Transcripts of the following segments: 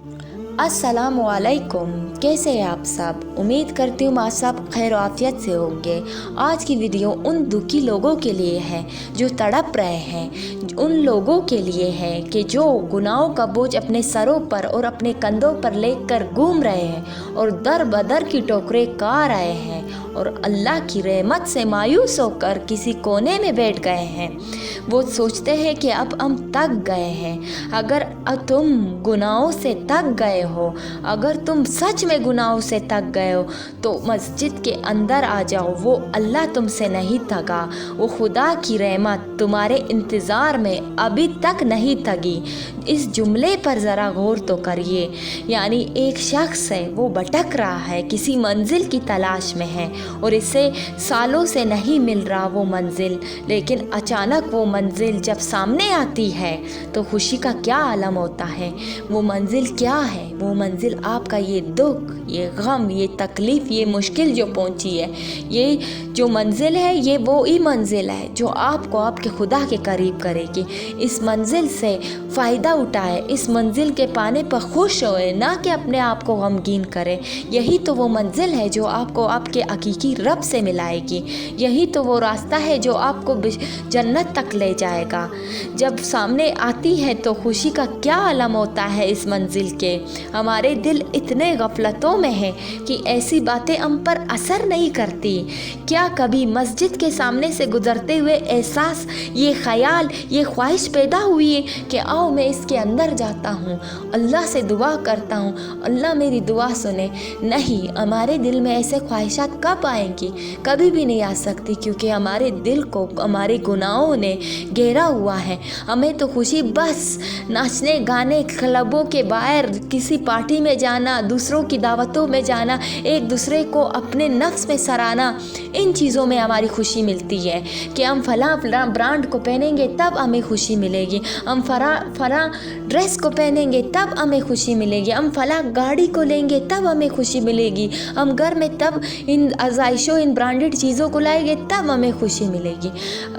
अस्सलामु अलैकुम। कैसे हैं आप सब? उम्मीद करती हूँ आप सब खैर आफियत से होंगे। आज की वीडियो उन दुखी लोगों के लिए है जो तड़प रहे हैं, उन लोगों के लिए है कि जो गुनाहों का बोझ अपने सरों पर और अपने कंधों पर लेकर घूम रहे हैं और दर बदर की ठोकरें खा रहे हैं और अल्लाह की रहमत से मायूस होकर किसी कोने में बैठ गए हैं। वो सोचते हैं कि अब हम थक गए हैं। अगर तुम गुनाहों से थक गए हो, अगर तुम सच में गुनाहों से थक गए हो तो मस्जिद के अंदर आ जाओ। वो अल्लाह तुमसे नहीं थका, वो खुदा की रहमत तुम्हारे इंतज़ार में अभी तक नहीं थकी। इस जुमले पर ज़रा गौर तो करिए। यानी एक शख्स है, वो भटक रहा है, किसी मंजिल की तलाश में है और इसे सालों से नहीं मिल रहा वो मंजिल, लेकिन अचानक वो मंजिल जब सामने आती है तो खुशी का क्या आलम होता है। वो मंजिल क्या है? वो मंजिल आपका ये दुख, ये गम, ये तकलीफ़, ये मुश्किल जो पहुंची है, ये जो मंजिल है, ये वो ही मंजिल है जो आपको आपके खुदा के करीब करेगी। इस मंजिल से फ़ायदा उठाए, इस मंजिल के पाने पर खुश होए, ना कि अपने आप को गमगीन करें। यही तो वो मंजिल है जो आपको आपके हकीकी रब से मिलाएगी। यही तो वो रास्ता है जो आपको जन्नत तक ले जाएगा। जब सामने आती है तो खुशी का क्या आलम होता है इस मंजिल के। हमारे दिल इतने गफलतों में हैं कि ऐसी बातें हम पर असर नहीं करती। क्या कभी मस्जिद के सामने से गुजरते हुए एहसास, ये ख्याल, ये ख्वाहिश पैदा हुई है कि आओ मैं इसके अंदर जाता हूँ, अल्लाह से दुआ करता हूँ, अल्लाह मेरी दुआ सुने? नहीं, हमारे दिल में ऐसे ख्वाहिशात कब आएंगी? कभी भी नहीं आ सकती, क्योंकि हमारे दिल को हमारे गुनाहों ने घेरा हुआ है। हमें तो खुशी बस नाचने गाने, क्लबों के बाहर किसी पार्टी में जाना, दूसरों की दावतों में जाना, एक दूसरे को अपने नफ्स में सराहना, इन चीज़ों में हमारी खुशी मिलती है कि हम फला ब्रांड को पहनेंगे तब हमें खुशी मिलेगी, हम फला ड्रेस को पहनेंगे तब हमें खुशी मिलेगी, हम फला गाड़ी को लेंगे तब हमें खुशी मिलेगी, हम घर में तब इन आज़ाइशों, इन ब्रांडेड चीज़ों को लाएंगे तब हमें खुशी मिलेगी।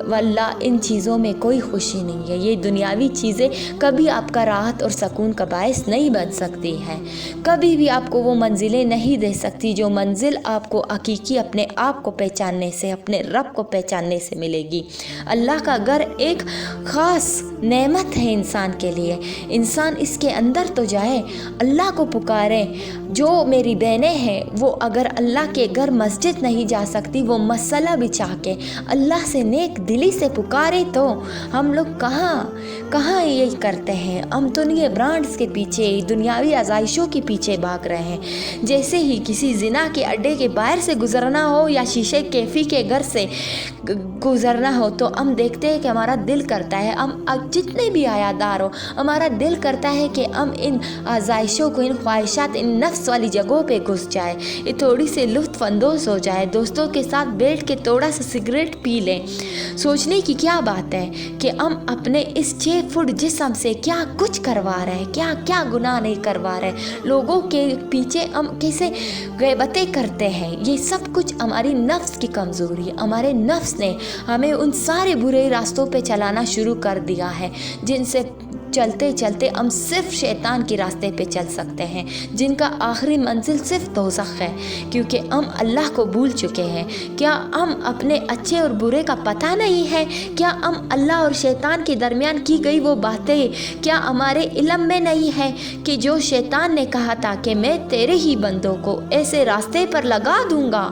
वल्लाह इन चीज़ों में कोई खुशी नहीं है। ये दुनियावी चीज़ें कभी आपका राहत और सुकून का बायस नहीं बन सकती हैं। कभी भी आपको वो मंजिलें नहीं दे सकती जो मंजिल आपको हकीकी अपने आप को पहचानने से, अपने रब को पहचानने से मिलेगी। अल्लाह का घर एक ख़ास नेमत है इंसान के लिए। इंसान इसके अंदर तो जाए, अल्लाह को पुकारे। जो मेरी बहनें हैं वो अगर अल्लाह के घर मस्जिद नहीं जा सकती, वो मसला बिछा के अल्लाह से नेक दिली से पुकारे, तो हम लोग कहाँ ये करते हैं। हम तो ये ब्रांड्स के पीछे, दुनियावी आज़ाइशों के पीछे भाग रहे हैं। जैसे ही किसी जिना के अड्डे के बाहर से गुजरना हो या शीशे कैफ़ी के घर से गुजरना हो तो हम देखते हैं कि हमारा दिल करता है, हम जितने भी आयादार हो, हमारा दिल करता है कि हम इन आज़ाइशों को, इन ख्वाहिशात, इन नफ्स वाली जगहों पे घुस जाए, ये थोड़ी सी लुत्फ़ अंदोज़ हो जाए, दोस्तों के साथ बैठ के थोड़ा सा सिगरेट पी लें। सोचने की क्या बात है कि हम अपने इस 6 फुट जिस्म से क्या कुछ करवा रहे हैं, क्या क्या गुनाह नहीं करवा रहे। लोगों के पीछे हम कैसे गैबतें करते हैं। ये सब कुछ हमारी नफ्स की कमज़ोरी है। हमारे नफ्स ने हमें उन सारे बुरे रास्तों पे चलाना शुरू कर दिया है जिनसे चलते चलते हम सिर्फ शैतान के रास्ते पे चल सकते हैं, जिनका आखिरी मंजिल सिर्फ दोज़ख है, क्योंकि हम अल्लाह को भूल चुके हैं। क्या हम अपने अच्छे और बुरे का पता नहीं है? क्या हम अल्लाह और शैतान के दरमियान की गई वो बातें क्या हमारे इल्म में नहीं है कि जो शैतान ने कहा था कि मैं तेरे ही बंदों को ऐसे रास्ते पर लगा दूंगा,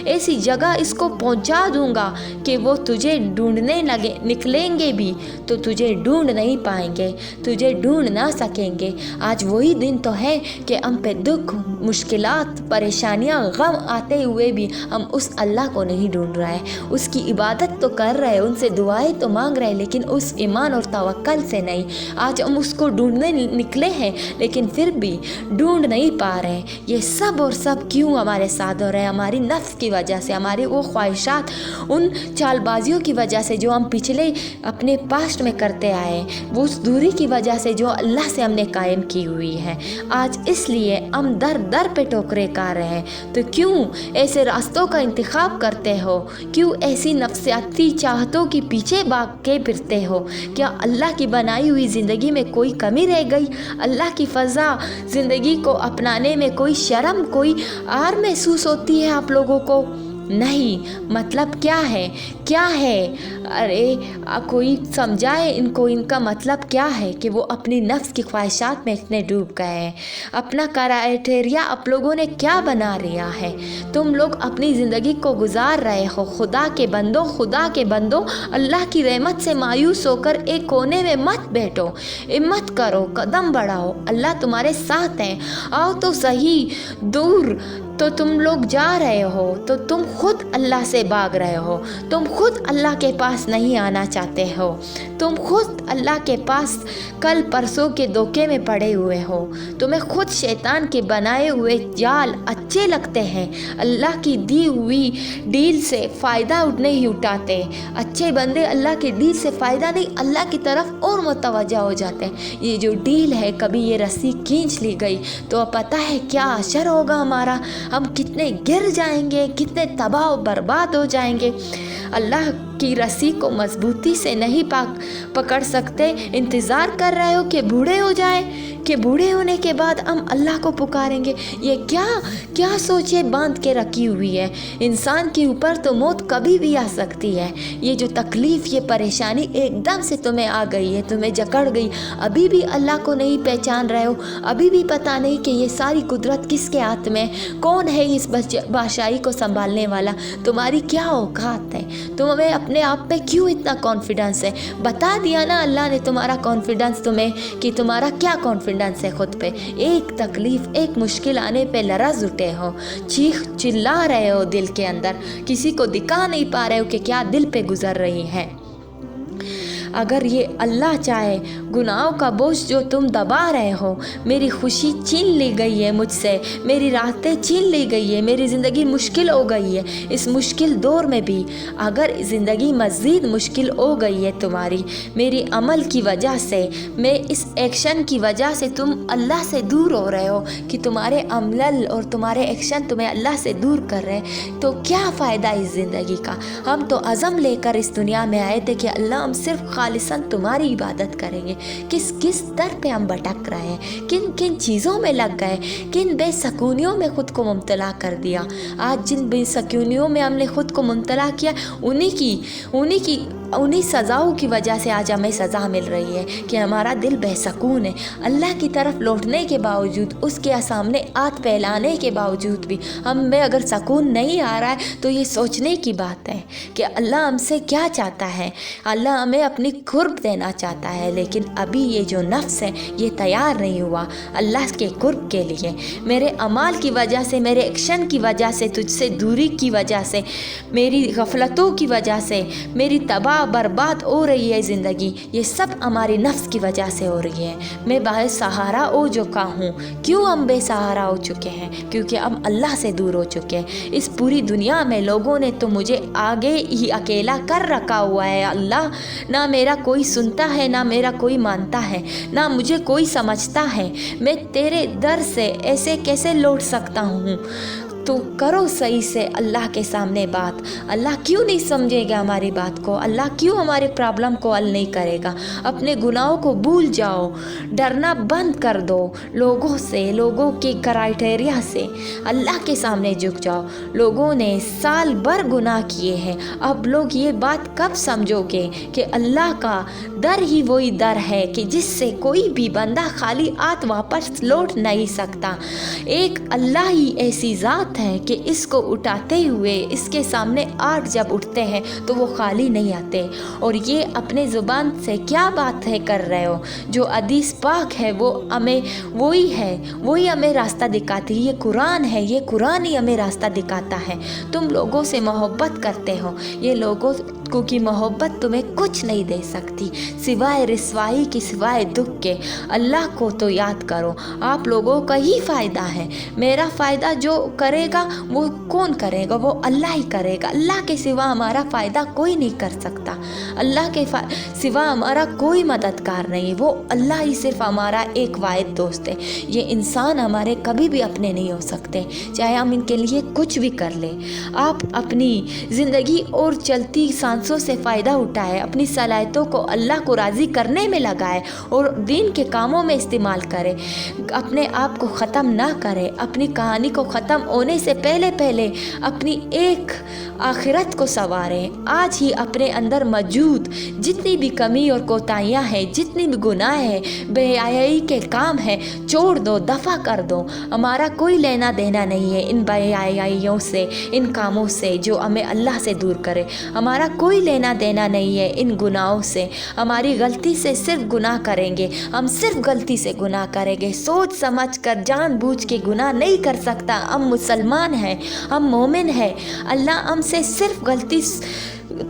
ऐसी जगह इसको पहुंचा दूंगा कि वो तुझे ढूंढने निकलेंगे भी तो तुझे ढूंढ नहीं पाएंगे, तुझे ढूंढ ना सकेंगे। आज वही दिन तो है कि हम पे दुख, मुश्किलात, परेशानियां, गम आते हुए भी हम उस अल्लाह को नहीं ढूंढ रहे हैं। उसकी इबादत तो कर रहे हैं, उनसे दुआएं तो मांग रहे हैं, लेकिन उस ईमान और तवक्कल से नहीं। आज हम उसको ढूंढने निकले हैं लेकिन फिर भी ढूंढ नहीं पा रहे हैं। ये सब और सब क्यों हमारे साथ हो रहे हैं? हमारी नफ्स की वजह से, हमारी वो ख्वाहिशात, उन चालबाजियों की वजह से जो हम पिछले अपने पास्ट में करते आए हैं, वो उस दूरी की की वजह से जो अल्लाह से हमने कायम की हुई है। आज इसलिए हम दर दर पे ठोकरें खा रहे हैं। तो क्यों ऐसे रास्तों का इंतखाब करते हो? क्यों ऐसी नफ्सियाती चाहतों के पीछे भाग के फिरते हो? क्या अल्लाह की बनाई हुई ज़िंदगी में कोई कमी रह गई? अल्लाह की फ़ज़ा ज़िंदगी को अपनाने में कोई शर्म, कोई आर महसूस होती है आप लोगों को? नहीं। मतलब क्या है? क्या है? अरे कोई समझाए इनको, इनका मतलब क्या है कि वो अपनी नफ्स की ख्वाहिशात में इतने डूब गए हैं। अपना क्राइटेरिया आप लोगों ने क्या बना लिया है? तुम लोग अपनी ज़िंदगी को गुजार रहे हो। खुदा के बंदो, अल्लाह की रहमत से मायूस होकर एक कोने में मत बैठो, हिम्मत करो, कदम बढ़ाओ। अल्लाह तुम्हारे साथ हैं। आओ तो सही। दूर तो तुम लोग जा रहे हो तो तुम खुद अल्लाह से भाग रहे हो। तुम खुद अल्लाह के पास नहीं आना चाहते हो। तुम खुद अल्लाह के पास कल परसों के धोखे में पड़े हुए हो। तुम्हें खुद शैतान के बनाए हुए जाल अच्छे लगते हैं। अल्लाह की दी हुई डील से फ़ायदा नहीं उठाते। अच्छे बंदे अल्लाह की डील से फ़ायदा नहीं, अल्लाह की तरफ और मुतवज्जा हो जाते हैं। ये जो डील है, कभी ये रस्सी खींच ली गई तो पता है क्या असर होगा हमारा? हम कितने गिर जाएंगे, कितने तबाह बर्बाद हो जाएंगे। अल्लाह की रस्सी को मजबूती से नहीं पकड़ सकते। इंतज़ार कर रहे हो कि बूढ़े हो जाए, कि बूढ़े होने के बाद हम अल्लाह को पुकारेंगे। ये क्या सोचे बांध के रखी हुई है। इंसान के ऊपर तो मौत कभी भी आ सकती है। ये जो तकलीफ़, ये परेशानी एकदम से तुम्हें आ गई है, तुम्हें जकड़ गई। अभी भी अल्लाह को नहीं पहचान रहे हो। अभी भी पता नहीं कि ये सारी कुदरत किसके हाथ में, कौन है इस बादशाही को संभालने वाला। तुम्हारी क्या औकात है? तुम्हें अपने आप पे क्यों इतना कॉन्फिडेंस है? बता दिया ना अल्लाह ने तुम्हारा कॉन्फिडेंस तुम्हें, कि तुम्हारा क्या कॉन्फिडेंस है खुद पे। एक तकलीफ़, एक मुश्किल आने पे लरज़ उठे हो, चीख चिल्ला रहे हो दिल के अंदर, किसी को दिखा नहीं पा रहे हो कि क्या दिल पे गुजर रही है। अगर ये अल्लाह चाहे, गुनाहों का बोझ जो तुम दबा रहे हो, मेरी खुशी छीन ली गई है मुझसे, मेरी राहतें छीन ली गई है, मेरी ज़िंदगी मुश्किल हो गई है। इस मुश्किल दौर में भी अगर ज़िंदगी मज़ीद मुश्किल हो गई है तुम्हारी, मेरी अमल की वजह से, मैं इस एक्शन की वजह से तुम अल्लाह से दूर हो रहे हो, कि तुम्हारे अमल और तुम्हारे एक्शन तुम्हें अल्लाह से दूर कर रहे हैं, तो क्या फ़ायदा इस ज़िंदगी का? हम तो अज़म लेकर इस दुनिया में आए थे कि अल्लाह हम सिर्फ खालिसन तुम्हारी इबादत करेंगे। किस किस दर पे हम भटक रहे हैं, किन किन चीज़ों में लग गए, किन बेसकूनियों में ख़ुद को मुब्तला कर दिया। आज जिन बेसकूनियों में हमने ख़ुद को मुब्तला किया, उन्हीं सज़ाओं की वजह से आज हमें सज़ा मिल रही है कि हमारा दिल बेसकून है। अल्लाह की तरफ लौटने के बावजूद, उसके सामने हाथ फैलाने के बावजूद भी हमें अगर सुकून नहीं आ रहा है, तो ये सोचने की बात है कि अल्लाह हमसे क्या चाहता है। अल्लाह हमें अपनी कुर्ब देना चाहता है, लेकिन अभी ये जो नफ्स है ये तैयार नहीं हुआ अल्लाह के कुर्ब के लिए। मेरे अमाल की वजह से, मेरे एक्शन की वजह से, तुझसे दूरी की वजह से, मेरी गफलतों की वजह से मेरी तबाह बर्बाद हो रही है ज़िंदगी। ये सब हमारी नफ्स की वजह से हो रही है। मैं बेसहारा हो चुका हूँ। क्यों हम बेसहारा हो चुके हैं? क्योंकि हम अल्लाह से दूर हो चुके हैं। इस पूरी दुनिया में लोगों ने तो मुझे आगे ही अकेला कर रखा हुआ है। अल्लाह, ना मेरा कोई सुनता है, ना मेरा कोई मानता है, ना मुझे कोई समझता है। मैं तेरे दर से ऐसे कैसे लौट सकता हूँ? तो करो सही से अल्लाह के सामने बात। अल्लाह क्यों नहीं समझेगा हमारी बात को? अल्लाह क्यों हमारे प्रॉब्लम को हल नहीं करेगा? अपने गुनाहों को भूल जाओ, डरना बंद कर दो लोगों से, लोगों के क्राइटेरिया से। अल्लाह के सामने झुक जाओ। लोगों ने साल भर गुनाह किए हैं, अब लोग ये बात कब समझोगे कि अल्लाह का दर ही वही दर है कि जिससे कोई भी बंदा खाली हाथ वापस लौट नहीं सकता। एक अल्लाह ही ऐसी ज़ात है कि इसको उठाते हुए इसके सामने आठ जब उठते हैं तो वो खाली नहीं आते। और ये अपने ज़ुबान से क्या बात है कर रहे हो? जो हदीस पाक है वो हमें वही है, वही हमें रास्ता दिखाती है। ये कुरान है, ये कुरान ही हमें रास्ता दिखाता है। तुम लोगों से मोहब्बत करते हो, ये लोगों को की मोहब्बत तुम्हें कुछ नहीं दे सकती सिवाय रिसवाई की, सिवाय दुख के। अल्लाह को तो याद करो। आप लोगों का ही फ़ायदा है। मेरा फ़ायदा जो करे करेगा वो कौन करेगा? वो अल्लाह ही करेगा। अल्लाह के सिवा हमारा फ़ायदा कोई नहीं कर सकता, अल्लाह के सिवा हमारा कोई मददगार नहीं है। वो अल्लाह ही सिर्फ हमारा एक वाहिद दोस्त है। ये इंसान हमारे कभी भी अपने नहीं हो सकते, चाहे हम इनके लिए कुछ भी कर लें। आप अपनी ज़िंदगी और चलती सांसों से फ़ायदा उठाएं, अपनी सलाहियतों को अल्लाह को राज़ी करने में लगाएं और दीन के कामों में इस्तेमाल करें। अपने आप को ख़त्म ना करें। अपनी कहानी को ख़त्म होने से पहले पहले अपनी एक आखिरत को संवारें। आज ही अपने अंदर मौजूद जितनी भी कमी और कोताहियाँ हैं, जितनी भी गुनाह है, बेहयाई के काम हैं, छोड़ दो, दफ़ा कर दो। हमारा कोई लेना देना नहीं है इन बेहयाइयों से, इन कामों से जो हमें अल्लाह से दूर करे। हमारा कोई लेना देना नहीं है इन गुनाहों से। हमारी गलती से सिर्फ गुनाह करेंगे, हम सिर्फ गलती से गुनाह करेंगे। सोच समझ कर जानबूझ के गुनाह नहीं कर सकता। हम मुसलमान हैं, हम मोमिन हैं। अल्लाह हमसे सिर्फ गलती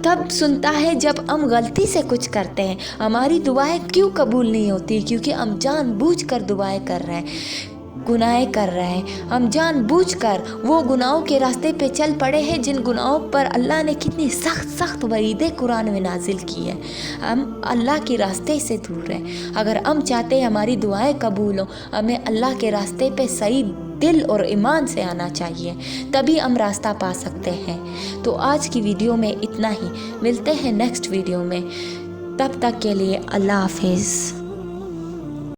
तब सुनता है जब हम गलती से कुछ करते हैं। हमारी दुआएं क्यों कबूल नहीं होती? क्योंकि हम जानबूझकर दुआएं कर रहे हैं, गुनाहें कर रहे हैं। हम जानबूझकर वो गुनाहों के रास्ते पे चल पड़े हैं जिन गुनाहों पर अल्लाह ने कितनी सख्त वईदें कुरान में नाजिल की है। हम अल्लाह के रास्ते से दूर हैं। अगर हम चाहते हैं हमारी दुआएं कबूल हो, हमें अल्लाह के रास्ते पे सही दिल और ईमान से आना चाहिए, तभी हम रास्ता पा सकते हैं। तो आज की वीडियो में इतना ही, मिलते हैं नेक्स्ट वीडियो में। तब तक के लिए अल्लाह हाफिज़।